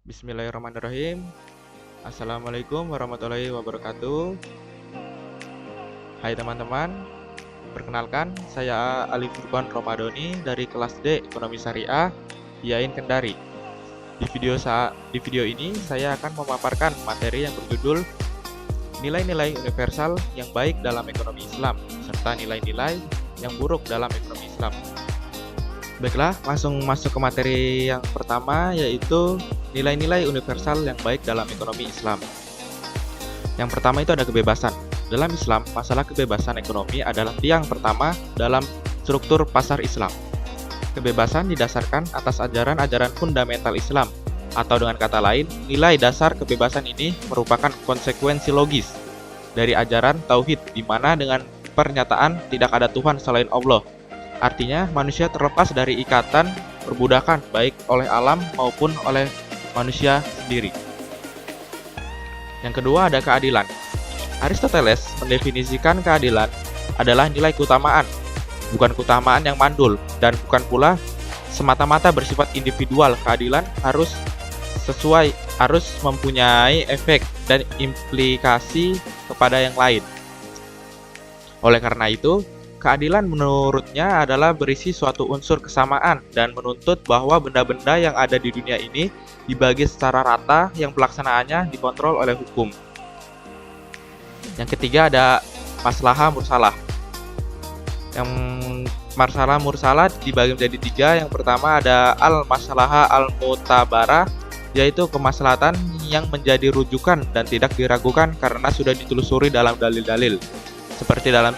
Bismillahirrahmanirrahim. Assalamualaikum warahmatullahi wabarakatuh. Hai teman-teman, perkenalkan saya Ali Furqan Romadoni dari kelas D Ekonomi Syariah IAIN Kendari. Di video ini saya akan memaparkan materi yang berjudul Nilai-nilai universal yang baik dalam ekonomi Islam serta nilai-nilai yang buruk dalam ekonomi Islam. Baiklah, langsung masuk ke materi yang pertama, yaitu nilai-nilai universal yang baik dalam ekonomi Islam. Yang pertama itu ada kebebasan. Dalam Islam, masalah kebebasan ekonomi adalah tiang pertama dalam struktur pasar Islam. Kebebasan didasarkan atas ajaran-ajaran fundamental Islam, atau dengan kata lain, nilai dasar kebebasan ini merupakan konsekuensi logis dari ajaran Tauhid, di mana dengan pernyataan tidak ada Tuhan selain Allah. Artinya, manusia terlepas dari ikatan perbudakan baik oleh alam maupun oleh manusia sendiri. Yang kedua ada keadilan. Aristoteles mendefinisikan keadilan adalah nilai keutamaan, bukan keutamaan yang mandul, dan bukan pula semata-mata bersifat individual. Keadilan harus mempunyai efek dan implikasi kepada yang lain. Oleh karena itu, keadilan menurutnya adalah berisi suatu unsur kesamaan dan menuntut bahwa benda-benda yang ada di dunia ini dibagi secara rata yang pelaksanaannya dikontrol oleh hukum. Yang ketiga ada maslahah mursalah. Yang masalah mursalah dibagi menjadi tiga. Yang pertama ada al-maslahah al-mutabarah, yaitu kemaslahatan yang menjadi rujukan dan tidak diragukan karena sudah ditelusuri dalam dalil-dalil. Seperti dalam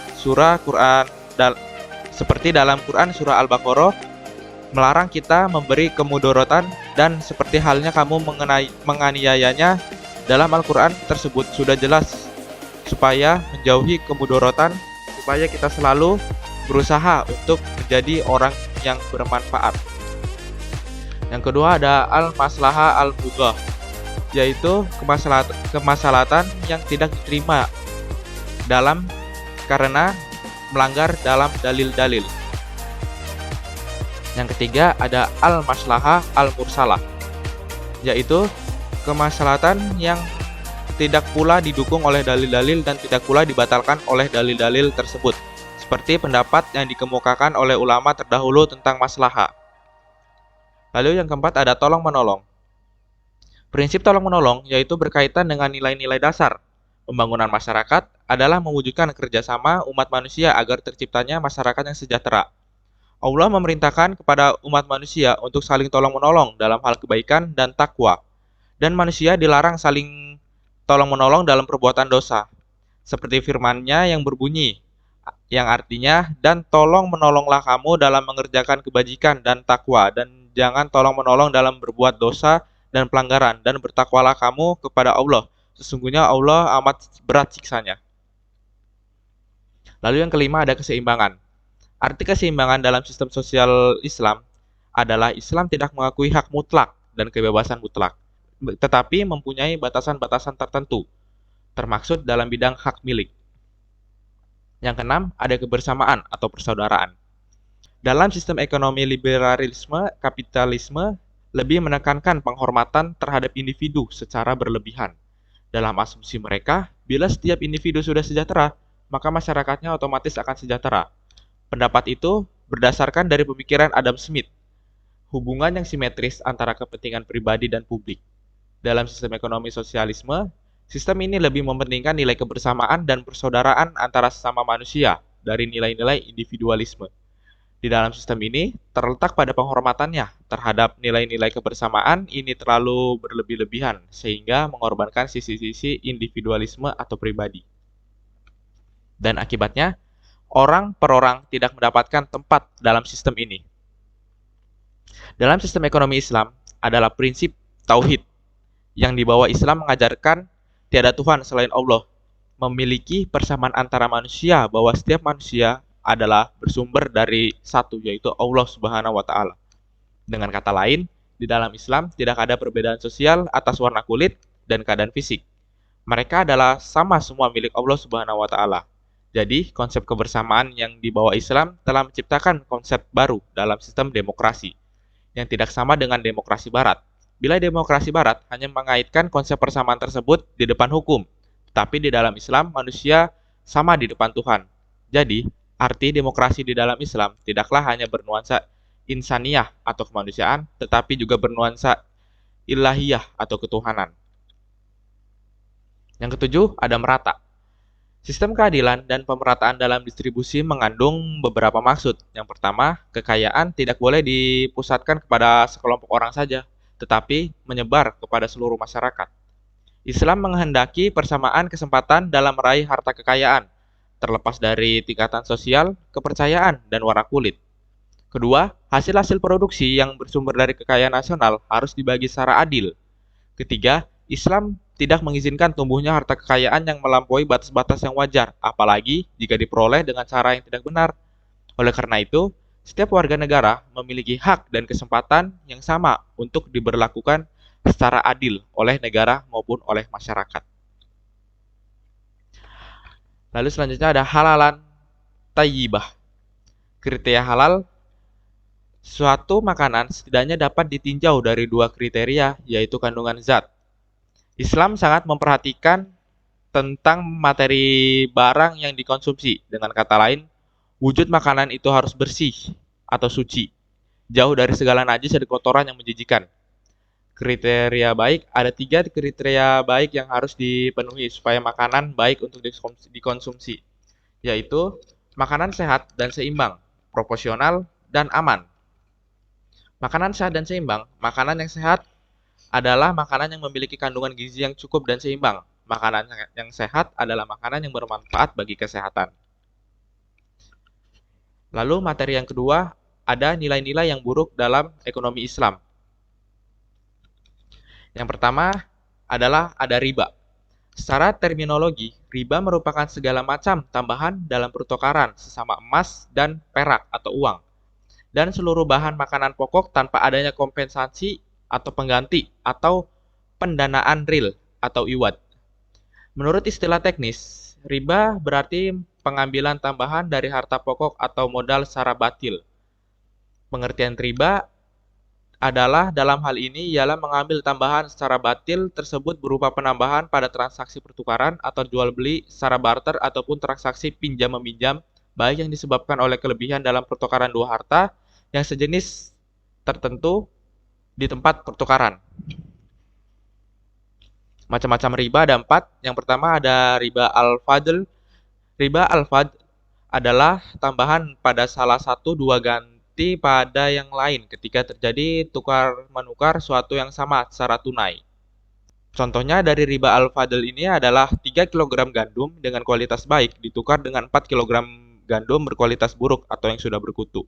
Quran surah Al-Baqarah melarang kita memberi kemudorotan, dan seperti halnya kamu menganiayanya. Dalam Al-Quran tersebut sudah jelas supaya menjauhi kemudorotan, supaya kita selalu berusaha untuk menjadi orang yang bermanfaat. Yang kedua ada al-maslahah al-mudhah, yaitu kemaslahatan yang tidak diterima karena melanggar dalam dalil-dalil. Yang ketiga ada al-maslahah al-mursalah, yaitu kemaslahatan yang tidak pula didukung oleh dalil-dalil dan tidak pula dibatalkan oleh dalil-dalil tersebut, seperti pendapat yang dikemukakan oleh ulama terdahulu tentang maslahah. Lalu yang keempat ada tolong-menolong. Prinsip tolong-menolong yaitu berkaitan dengan nilai-nilai dasar pembangunan masyarakat adalah mewujudkan kerjasama umat manusia agar terciptanya masyarakat yang sejahtera. Allah memerintahkan kepada umat manusia untuk saling tolong-menolong dalam hal kebaikan dan takwa, dan manusia dilarang saling tolong-menolong dalam perbuatan dosa. Seperti firman-Nya yang berbunyi, yang artinya, dan tolong-menolonglah kamu dalam mengerjakan kebajikan dan takwa, dan jangan tolong-menolong dalam berbuat dosa dan pelanggaran, dan bertakwalah kamu kepada Allah. Sesungguhnya Allah amat berat siksanya. Lalu yang kelima ada keseimbangan. Arti keseimbangan dalam sistem sosial Islam adalah Islam tidak mengakui hak mutlak dan kebebasan mutlak, tetapi mempunyai batasan-batasan tertentu, termaksud dalam bidang hak milik. Yang keenam ada kebersamaan atau persaudaraan. Dalam sistem ekonomi liberalisme, kapitalisme lebih menekankan penghormatan terhadap individu secara berlebihan. Dalam asumsi mereka, bila setiap individu sudah sejahtera, maka masyarakatnya otomatis akan sejahtera. Pendapat itu berdasarkan dari pemikiran Adam Smith, hubungan yang simetris antara kepentingan pribadi dan publik. Dalam sistem ekonomi sosialisme, sistem ini lebih mementingkan nilai kebersamaan dan persaudaraan antara sesama manusia dari nilai-nilai individualisme. Di dalam sistem ini, terletak pada penghormatannya terhadap nilai-nilai kebersamaan ini terlalu berlebih-lebihan, sehingga mengorbankan sisi-sisi individualisme atau pribadi. Dan akibatnya, orang per orang tidak mendapatkan tempat dalam sistem ini. Dalam sistem ekonomi Islam adalah prinsip Tauhid, yang di bawah Islam mengajarkan tiada Tuhan selain Allah, memiliki persamaan antara manusia, bahwa setiap manusia adalah bersumber dari satu, yaitu Allah Subhanahu wa Ta'ala. Dengan kata lain, di dalam Islam tidak ada perbedaan sosial atas warna kulit dan keadaan fisik. Mereka adalah sama semua milik Allah Subhanahu wa Ta'ala. Jadi, konsep kebersamaan yang dibawa Islam telah menciptakan konsep baru dalam sistem demokrasi, yang tidak sama dengan demokrasi Barat. Bila demokrasi barat hanya mengaitkan konsep persamaan tersebut di depan hukum, tapi di dalam Islam manusia sama di depan Tuhan. Jadi, arti demokrasi di dalam Islam tidaklah hanya bernuansa insaniyah atau kemanusiaan, tetapi juga bernuansa ilahiyah atau ketuhanan. Yang ketujuh, ada merata. Sistem keadilan dan pemerataan dalam distribusi mengandung beberapa maksud. Yang pertama, kekayaan tidak boleh dipusatkan kepada sekelompok orang saja, tetapi menyebar kepada seluruh masyarakat. Islam menghendaki persamaan kesempatan dalam meraih harta kekayaan, terlepas dari tingkatan sosial, kepercayaan, dan warna kulit. Kedua, hasil-hasil produksi yang bersumber dari kekayaan nasional harus dibagi secara adil. Ketiga, Islam tidak mengizinkan tumbuhnya harta kekayaan yang melampaui batas-batas yang wajar, apalagi jika diperoleh dengan cara yang tidak benar. Oleh karena itu, setiap warga negara memiliki hak dan kesempatan yang sama untuk diberlakukan secara adil oleh negara maupun oleh masyarakat. Lalu selanjutnya ada halalan tayyibah. Kriteria halal, suatu makanan setidaknya dapat ditinjau dari dua kriteria, yaitu kandungan zat. Islam sangat memperhatikan tentang materi barang yang dikonsumsi. Dengan kata lain, wujud makanan itu harus bersih atau suci, jauh dari segala najis dan kotoran yang menjijikan. Kriteria baik, ada 3 kriteria baik yang harus dipenuhi supaya makanan baik untuk dikonsumsi, yaitu makanan sehat dan seimbang, proporsional, dan aman. Makanan sehat dan seimbang, makanan yang sehat adalah makanan yang memiliki kandungan gizi yang cukup dan seimbang. Makanan yang sehat adalah makanan yang bermanfaat bagi kesehatan. Lalu materi yang kedua, ada nilai-nilai yang buruk dalam ekonomi Islam. Yang pertama adalah ada riba. Secara terminologi, riba merupakan segala macam tambahan dalam pertukaran sesama emas dan perak atau uang, dan seluruh bahan makanan pokok tanpa adanya kompensasi atau pengganti atau pendanaan real atau iwad. Menurut istilah teknis, riba berarti pengambilan tambahan dari harta pokok atau modal secara batil. Pengertian riba adalah dalam hal ini ialah mengambil tambahan secara batil tersebut berupa penambahan pada transaksi pertukaran atau jual beli secara barter ataupun transaksi pinjam meminjam, baik yang disebabkan oleh kelebihan dalam pertukaran dua harta yang sejenis tertentu di tempat pertukaran. Macam-macam riba ada 4. Yang pertama ada riba al-fadl. Riba al-fadl adalah tambahan pada salah satu dua ganti pada yang lain ketika terjadi tukar-menukar suatu yang sama secara tunai. Contohnya dari riba al-fadl ini adalah 3 kg gandum dengan kualitas baik ditukar dengan 4 kg gandum berkualitas buruk atau yang sudah berkutu.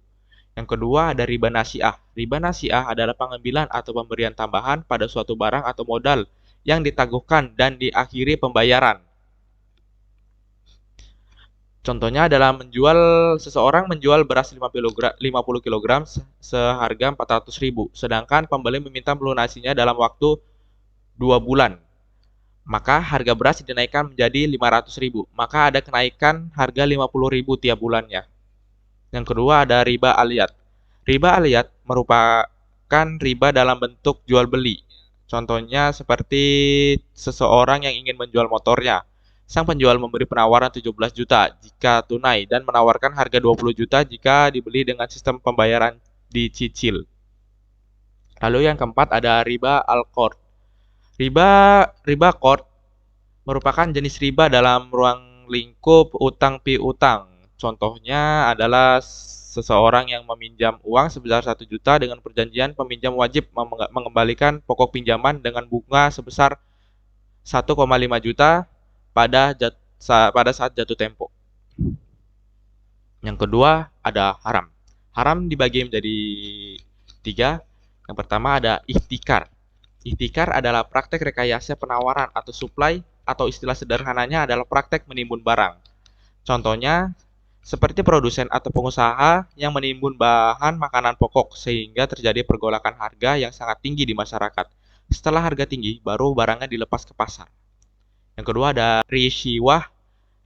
Yang kedua ada riba nasi'ah. Riba nasi'ah adalah pengambilan atau pemberian tambahan pada suatu barang atau modal yang ditangguhkan dan diakhiri pembayaran. Contohnya adalah seseorang menjual beras 50 kg seharga 400.000, sedangkan pembeli meminta melunasinya dalam waktu 2 bulan. Maka harga beras dinaikkan menjadi 500.000, maka ada kenaikan harga 50.000 tiap bulannya. Yang kedua ada riba aliyat. Riba aliyat merupakan riba dalam bentuk jual beli. Contohnya seperti seseorang yang ingin menjual motornya. Sang penjual memberi penawaran 17 juta jika tunai dan menawarkan harga 20 juta jika dibeli dengan sistem pembayaran dicicil. Lalu yang keempat ada riba al-qard. Riba qard merupakan jenis riba dalam ruang lingkup utang piutang. Contohnya adalah seseorang yang meminjam uang sebesar 1 juta dengan perjanjian peminjam wajib mengembalikan pokok pinjaman dengan bunga sebesar 1,5 juta pada saat jatuh tempo. Yang kedua ada haram. Haram dibagi menjadi 3. Yang pertama ada ihtikar. Ihtikar adalah praktek rekayasa penawaran atau supply, atau istilah sederhananya adalah praktek menimbun barang. Contohnya seperti produsen atau pengusaha yang menimbun bahan makanan pokok sehingga terjadi pergolakan harga yang sangat tinggi di masyarakat. Setelah harga tinggi, baru barangnya dilepas ke pasar. Yang kedua ada rishiwah.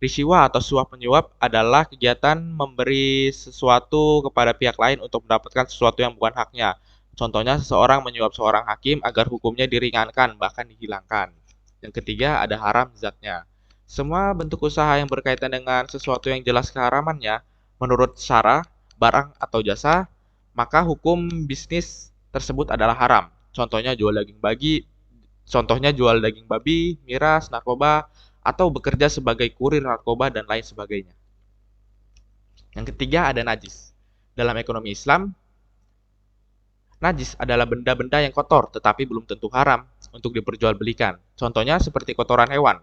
Rishiwah atau suap menyuap adalah kegiatan memberi sesuatu kepada pihak lain untuk mendapatkan sesuatu yang bukan haknya. Contohnya seseorang menyuap seorang hakim agar hukumnya diringankan, bahkan dihilangkan. Yang ketiga ada haram zatnya. Semua bentuk usaha yang berkaitan dengan sesuatu yang jelas keharamannya, menurut syara, barang atau jasa, maka hukum bisnis tersebut adalah haram. Contohnya jual daging babi, miras, narkoba, atau bekerja sebagai kurir narkoba dan lain sebagainya. Yang ketiga ada najis. Dalam ekonomi Islam, najis adalah benda-benda yang kotor tetapi belum tentu haram untuk diperjualbelikan. Contohnya seperti kotoran hewan.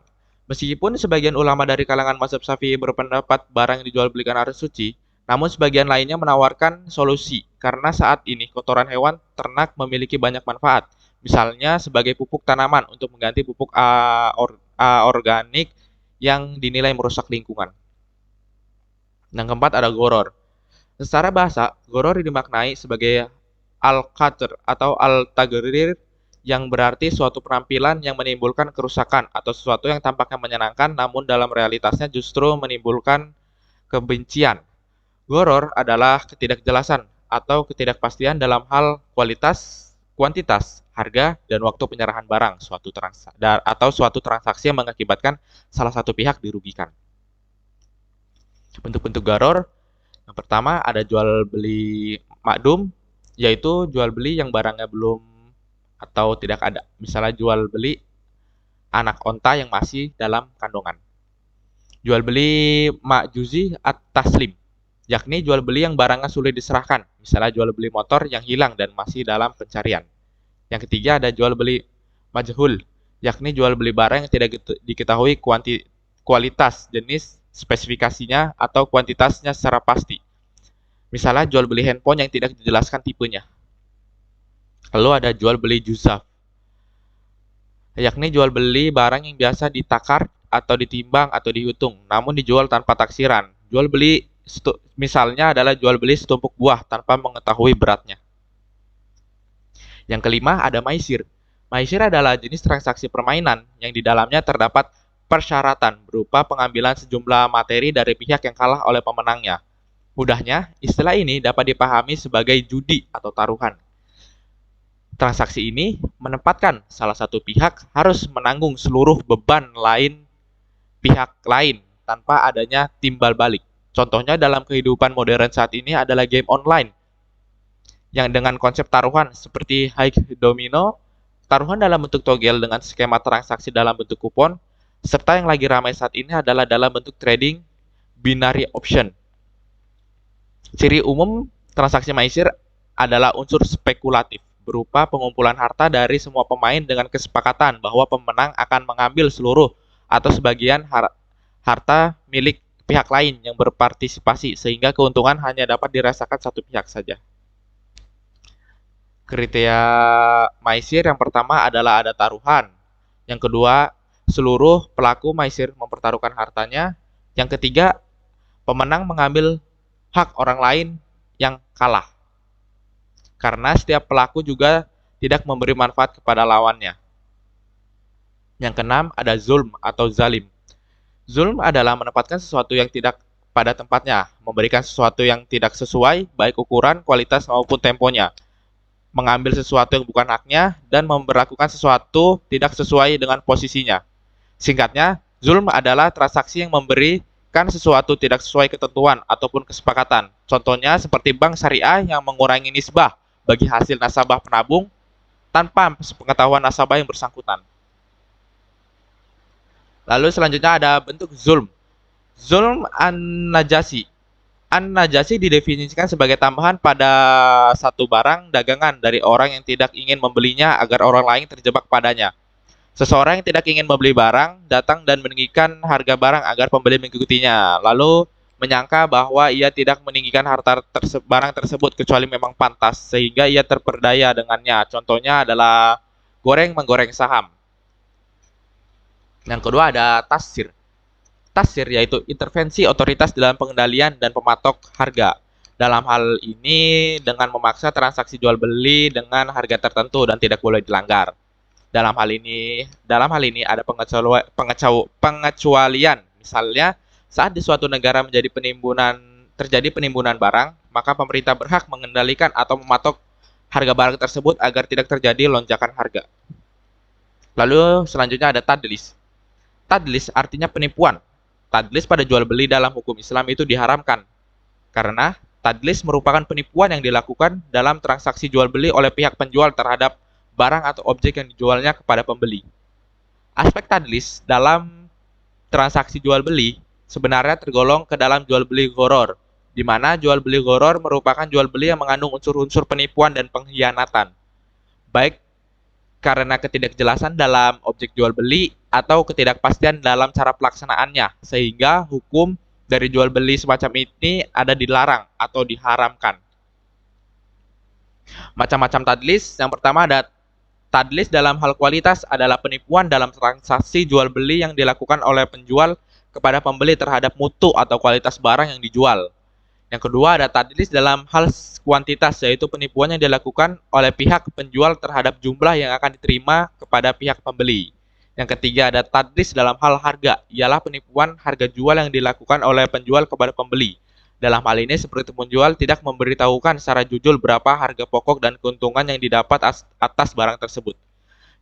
Meskipun sebagian ulama dari kalangan mazhab Syafi'i berpendapat barang yang dijualbelikan harus suci, namun sebagian lainnya menawarkan solusi karena saat ini kotoran hewan ternak memiliki banyak manfaat. Misalnya sebagai pupuk tanaman untuk mengganti pupuk organik yang dinilai merusak lingkungan. Yang keempat ada goror. Secara bahasa, goror dimaknai sebagai al-qadr atau al-tagrir yang berarti suatu penampilan yang menimbulkan kerusakan atau sesuatu yang tampaknya menyenangkan namun dalam realitasnya justru menimbulkan kebencian. Goror adalah ketidakjelasan atau ketidakpastian dalam hal kualitas, kuantitas, harga, dan waktu penyerahan barang atau suatu transaksi yang mengakibatkan salah satu pihak dirugikan. Bentuk-bentuk goror yang pertama ada jual beli makdum, yaitu jual beli yang barangnya belum atau tidak ada. Misalnya jual beli anak onta yang masih dalam kandungan. Jual beli makjuzi at-taslim, yakni jual beli yang barangnya sulit diserahkan. Misalnya jual beli motor yang hilang dan masih dalam pencarian. Yang ketiga ada jual beli majhul, yakni jual beli barang yang tidak diketahui kualitas, jenis, spesifikasinya, atau kuantitasnya secara pasti. Misalnya jual beli handphone yang tidak dijelaskan tipenya. Lalu ada jual beli juzaf, yakni jual beli barang yang biasa ditakar atau ditimbang atau dihitung, namun dijual tanpa taksiran. Misalnya adalah jual beli setumpuk buah tanpa mengetahui beratnya. Yang kelima ada maisir. Maisir adalah jenis transaksi permainan yang di dalamnya terdapat persyaratan berupa pengambilan sejumlah materi dari pihak yang kalah oleh pemenangnya. Mudahnya, istilah ini dapat dipahami sebagai judi atau taruhan. Transaksi ini menempatkan salah satu pihak harus menanggung seluruh beban pihak lain tanpa adanya timbal balik. Contohnya dalam kehidupan modern saat ini adalah game online yang dengan konsep taruhan seperti high domino, taruhan dalam bentuk togel dengan skema transaksi dalam bentuk kupon, serta yang lagi ramai saat ini adalah dalam bentuk trading binary option. Ciri umum transaksi maisir adalah unsur spekulatif, berupa pengumpulan harta dari semua pemain dengan kesepakatan bahwa pemenang akan mengambil seluruh atau sebagian harta milik pihak lain yang berpartisipasi, sehingga keuntungan hanya dapat dirasakan satu pihak saja. Kriteria maisir yang pertama adalah ada taruhan. Yang kedua, seluruh pelaku maisir mempertaruhkan hartanya. Yang ketiga, pemenang mengambil hak orang lain yang kalah. Karena setiap pelaku juga tidak memberi manfaat kepada lawannya. Yang keenam, ada zulm atau zalim. Zulm adalah menempatkan sesuatu yang tidak pada tempatnya, memberikan sesuatu yang tidak sesuai, baik ukuran, kualitas, maupun temponya, mengambil sesuatu yang bukan haknya, dan memperlakukan sesuatu tidak sesuai dengan posisinya. Singkatnya, zulm adalah transaksi yang memberikan sesuatu tidak sesuai ketentuan ataupun kesepakatan. Contohnya seperti bank syariah yang mengurangi nisbah bagi hasil nasabah penabung tanpa pengetahuan nasabah yang bersangkutan. Lalu selanjutnya ada bentuk zulm. Zulm an-najasi. An-najasi didefinisikan sebagai tambahan pada satu barang dagangan dari orang yang tidak ingin membelinya agar orang lain terjebak padanya. Seseorang yang tidak ingin membeli barang datang dan meninggikan harga barang agar pembeli mengikutinya, lalu menyangka bahwa ia tidak meninggikan barang tersebut kecuali memang pantas, sehingga ia terperdaya dengannya. Contohnya adalah menggoreng saham. Yang kedua ada tasir. Tasir yaitu intervensi otoritas dalam pengendalian dan pematok harga. Dalam hal ini dengan memaksa transaksi jual beli dengan harga tertentu dan tidak boleh dilanggar. Dalam hal ini ada pengecualian. Misalnya, saat di suatu negara terjadi penimbunan barang, maka pemerintah berhak mengendalikan atau mematok harga barang tersebut agar tidak terjadi lonjakan harga. Lalu selanjutnya ada tadlis. Tadlis artinya penipuan. Tadlis pada jual beli dalam hukum Islam itu diharamkan karena tadlis merupakan penipuan yang dilakukan dalam transaksi jual beli oleh pihak penjual terhadap barang atau objek yang dijualnya kepada pembeli. Aspek tadlis dalam transaksi jual beli sebenarnya tergolong ke dalam jual beli gharar, di mana jual beli gharar merupakan jual beli yang mengandung unsur-unsur penipuan dan pengkhianatan, baik karena ketidakjelasan dalam objek jual beli atau ketidakpastian dalam cara pelaksanaannya, sehingga hukum dari jual beli semacam ini ada dilarang atau diharamkan. Macam-macam tadlis. Yang pertama ada tadlis dalam hal kualitas, adalah penipuan dalam transaksi jual beli yang dilakukan oleh penjual kepada pembeli terhadap mutu atau kualitas barang yang dijual. Yang kedua ada tadlis dalam hal kuantitas, yaitu penipuan yang dilakukan oleh pihak penjual terhadap jumlah yang akan diterima kepada pihak pembeli. Yang ketiga ada tadlis dalam hal harga, ialah penipuan harga jual yang dilakukan oleh penjual kepada pembeli. Dalam hal ini seperti penjual tidak memberitahukan secara jujur berapa harga pokok dan keuntungan yang didapat atas barang tersebut.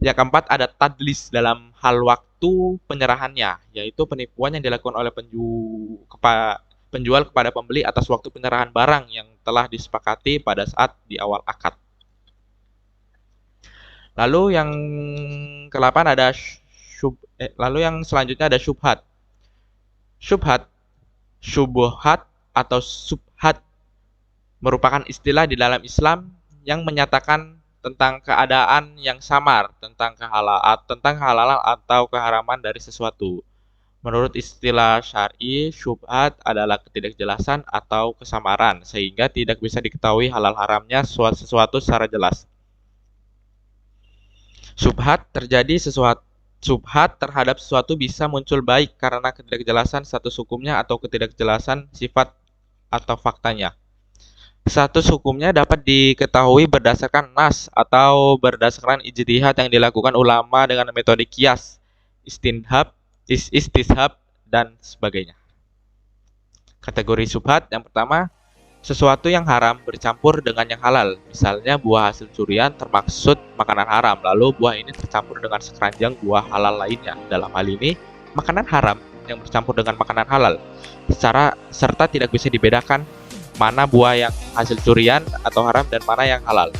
Yang keempat ada tadlis dalam hal waktu penyerahannya, yaitu penipuan yang dilakukan oleh penjual kepada pembeli atas waktu penyerahan barang yang telah disepakati pada saat di awal akad. Lalu yang ke-8 ada lalu yang selanjutnya ada syubhat. Syubhat atau subhat merupakan istilah di dalam Islam yang menyatakan tentang keadaan yang samar, tentang kehalalan atau keharaman dari sesuatu. Menurut istilah syar'i, syubhat adalah ketidakjelasan atau kesamaran, sehingga tidak bisa diketahui halal haramnya sesuatu secara jelas. Syubhat terhadap sesuatu bisa muncul baik karena ketidakjelasan status hukumnya atau ketidakjelasan sifat atau faktanya. Status hukumnya dapat diketahui berdasarkan nas atau berdasarkan ijtihad yang dilakukan ulama dengan metode qiyas, istishab, dan sebagainya. Kategori syubhat yang pertama, sesuatu yang haram bercampur dengan yang halal. Misalnya buah hasil curian termaksud makanan haram, lalu buah ini tercampur dengan sekeranjang buah halal lainnya. Dalam hal ini, makanan haram yang bercampur dengan makanan halal serta tidak bisa dibedakan mana buah yang hasil curian atau haram dan mana yang halal.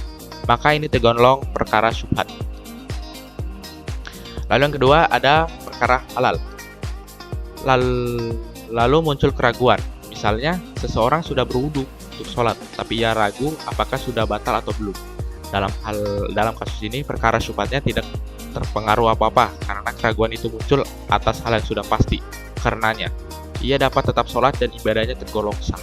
Maka ini tergolong perkara syubhat. Lalu yang kedua ada perkara halal. Lalu muncul keraguan. Misalnya, seseorang sudah berwudu untuk sholat, tapi ia ragu apakah sudah batal atau belum. Dalam kasus ini, perkara syubhatnya tidak terpengaruh apa-apa karena keraguan itu muncul atas hal yang sudah pasti. Karenanya, ia dapat tetap sholat dan ibadahnya tergolong sah.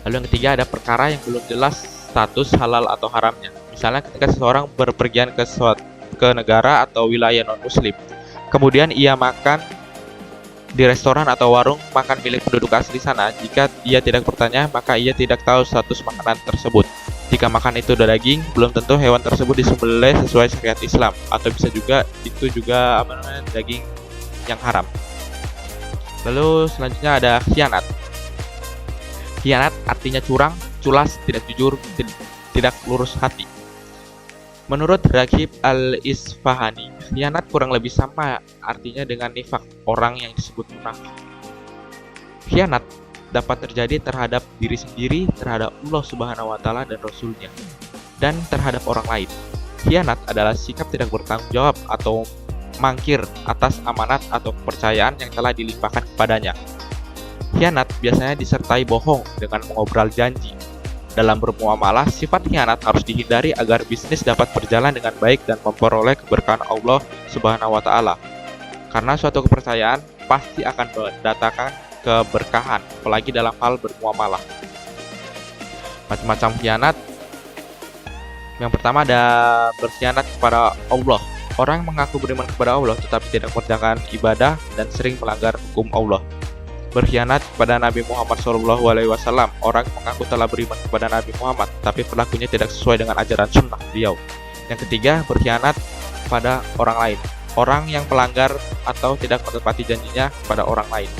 Lalu yang ketiga ada perkara yang belum jelas status halal atau haramnya. Misalnya ketika seseorang berpergian ke negara atau wilayah non-muslim, kemudian ia makan di restoran atau warung makan milik penduduk asli sana. Jika ia tidak bertanya, maka ia tidak tahu status makanan tersebut. Jika makan itu daging, belum tentu hewan tersebut disembelih sesuai syariat Islam, atau bisa juga itu juga daging yang haram. Lalu selanjutnya ada khianat. Khianat artinya curang, culas, tidak jujur, tidak lurus hati. Menurut Raghib al-Isfahani, khianat kurang lebih sama artinya dengan nifak, orang yang disebut munafik. Khianat dapat terjadi terhadap diri sendiri, terhadap Allah Subhanahu wa taala dan Rasul-Nya, dan terhadap orang lain. Khianat adalah sikap tidak bertanggung jawab atau mangkir atas amanat atau kepercayaan yang telah dilimpahkan kepadanya. Khianat biasanya disertai bohong dengan mengobrol janji. Dalam bermuamalah, sifat khianat harus dihindari agar bisnis dapat berjalan dengan baik dan memperoleh keberkahan Allah Subhanahu wa taala. Karena suatu kepercayaan pasti akan mendatangkan keberkahan, apalagi dalam hal bermuamalah. Macam-macam khianat. Yang pertama ada berkhianat kepada Allah. Orang mengaku beriman kepada Allah tetapi tidak mengerjakan ibadah dan sering melanggar hukum Allah. Berkhianat kepada Nabi Muhammad SAW. Orang mengaku telah beriman kepada Nabi Muhammad, tapi perilakunya tidak sesuai dengan ajaran sunnah beliau. Yang ketiga, berkhianat pada orang lain. Orang yang pelanggar atau tidak menepati janjinya kepada orang lain.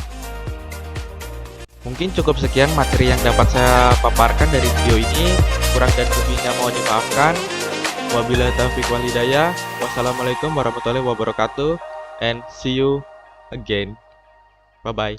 Mungkin cukup sekian materi yang dapat saya paparkan dari video ini. Kurang dan lebihnya mohon dimaafkan. Wabillahi taufiq wal hidayah. Wassalamualaikum warahmatullahi wabarakatuh. And see you again. Bye bye.